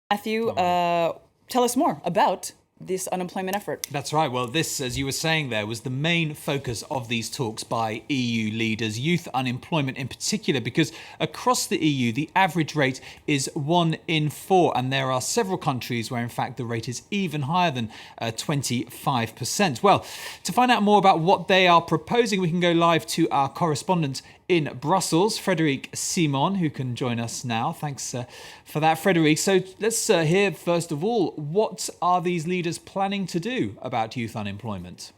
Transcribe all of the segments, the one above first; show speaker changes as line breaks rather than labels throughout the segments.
Matthew, tell us more about this unemployment effort.
That's right. Well, this, as you were saying there, was the main focus of these talks by EU leaders, youth unemployment in particular, because across the EU, the average rate is 1 in 4. And there are several countries where, in fact, the rate is even higher than 25%. Well, to find out more about what they are proposing, we can go live to our correspondent in Brussels, Frédéric Simon, who can join us now. Thanks for that, Frederic. So let's hear, first of all, what are these leaders planning to do about youth unemployment?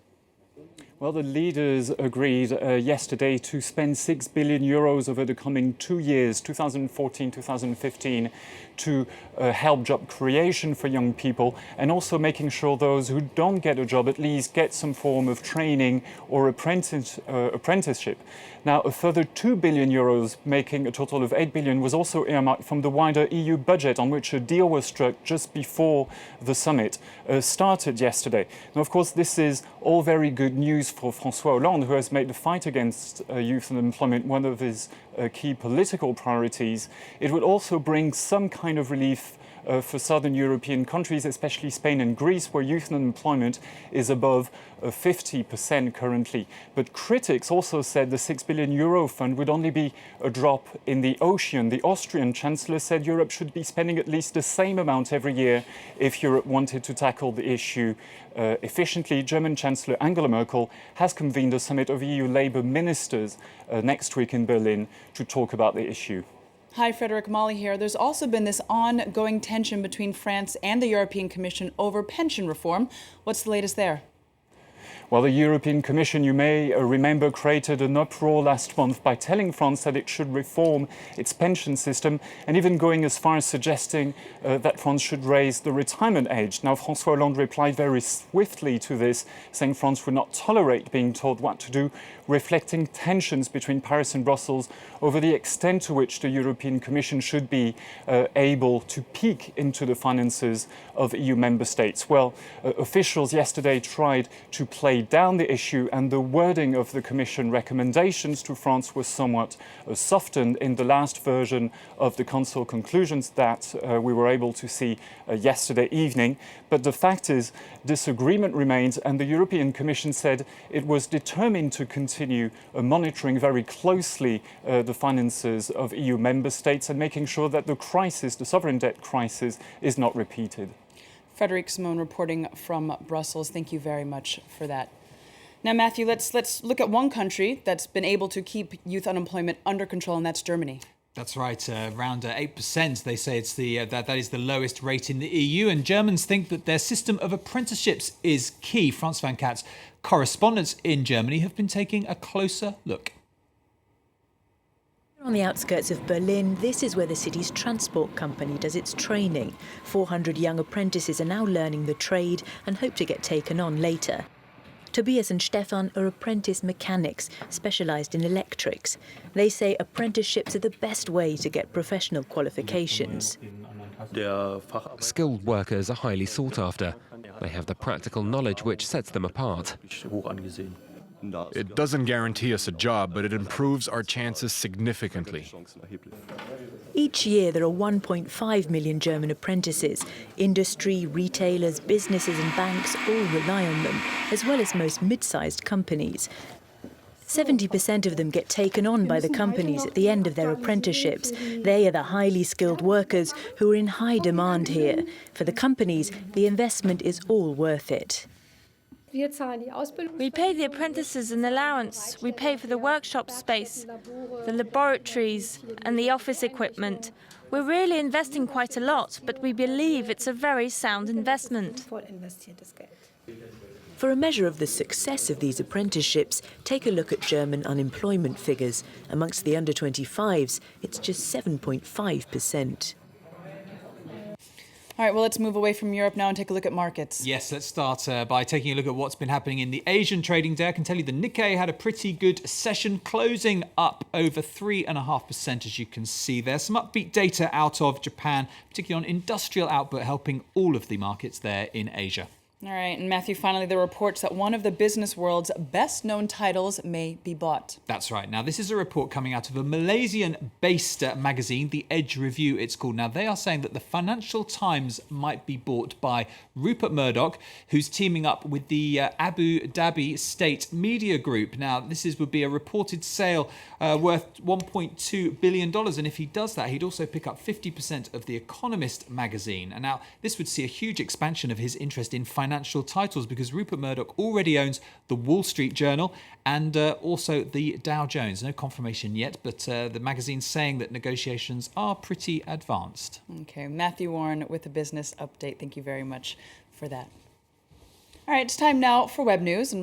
Well, the leaders agreed yesterday to spend 6 billion euros over the coming 2 years, 2014-2015, to help job creation for young people, and also making sure those who don't get a job at least get some form of training or apprenticeship. Now, a further 2 billion euros, making a total of 8 billion, was also earmarked from the wider EU budget, on which a deal was struck just before the summit started yesterday. Now, of course, this is all very good news for François Hollande, who has made the fight against youth unemployment one of his key political priorities. It would also bring some kind of relief for southern European countries, especially Spain and Greece, where youth unemployment is above 50% currently. But critics also said the 6 billion euro fund would only be a drop in the ocean. The Austrian Chancellor said Europe should be spending at least the same amount every year if Europe wanted to tackle the issue efficiently. German Chancellor Angela Merkel has convened a summit of EU Labour ministers next week in Berlin to talk about the issue.
Hi, Frederic, Molly here. There's also been this ongoing tension between France and the European Commission over pension reform. What's the latest there?
Well, the European Commission, you may remember, created an uproar last month by telling France that it should reform its pension system, and even going as far as suggesting that France should raise the retirement age. Now, François Hollande replied very swiftly to this, saying France would not tolerate being told what to do, reflecting tensions between Paris and Brussels over the extent to which the European Commission should be able to peek into the finances of EU member states. Well, officials yesterday tried to play down the issue, and the wording of the Commission recommendations to France was somewhat softened in the last version of the Council conclusions that we were able to see yesterday evening. But the fact is, disagreement remains, and the European Commission said it was determined to continue monitoring very closely the finances of EU member states and making sure that the crisis, the sovereign debt crisis, is not repeated.
Frédéric Simon reporting from Brussels. Thank you very much for that. Now, Matthew, let's look at one country that's been able to keep youth unemployment under control, and that's Germany.
That's right, around 8%. They say it's that is the lowest rate in the EU, and Germans think that their system of apprenticeships is key. Franz van Kat's correspondents in Germany have been taking a closer look.
On the outskirts of Berlin, this is where the city's transport company does its training. 400 young apprentices are now learning the trade and hope to get taken on later. Tobias and Stefan are apprentice mechanics, specialised in electrics. They say apprenticeships are the best way to get professional qualifications.
Skilled workers are highly sought after. They have the practical knowledge which sets them apart.
It doesn't guarantee us a job, but it improves our chances significantly.
Each year there are 1.5 million German apprentices. Industry, retailers, businesses and banks all rely on them, as well as most mid-sized companies. 70% of them get taken on by the companies at the end of their apprenticeships. They are the highly skilled workers who are in high demand here. For the companies, the investment is all worth it.
We pay the apprentices an allowance. We pay for the workshop space, the laboratories and the office equipment. We're really investing quite a lot, but we believe it's a very sound investment.
For a measure of the success of these apprenticeships, take a look at German unemployment figures. Amongst the under-25s, it's just 7.5%.
All right, well, let's move away from Europe now and take a look at markets.
Yes, let's start by taking a look at what's been happening in the Asian trading day. I can tell you the Nikkei had a pretty good session, closing up over 3.5%, as you can see there. Some upbeat data out of Japan, particularly on industrial output, helping all of the markets there in Asia.
All right, and Matthew, finally, the reports that one of the business world's best-known titles may be bought.
That's right. Now, this is a report coming out of a Malaysian-based magazine, The Edge Review, it's called. Now, they are saying that the Financial Times might be bought by Rupert Murdoch, who's teaming up with the Abu Dhabi State Media Group. Now, would be a reported sale worth $1.2 billion. And if he does that, he'd also pick up 50% of The Economist magazine. And now, this would see a huge expansion of his interest in financial titles, because Rupert Murdoch already owns the Wall Street Journal and also the Dow Jones. No confirmation yet, but the magazine's saying that negotiations are pretty advanced.
Okay, Matthew Warren with a business update. Thank you very much for that. All right, it's time now for web news. And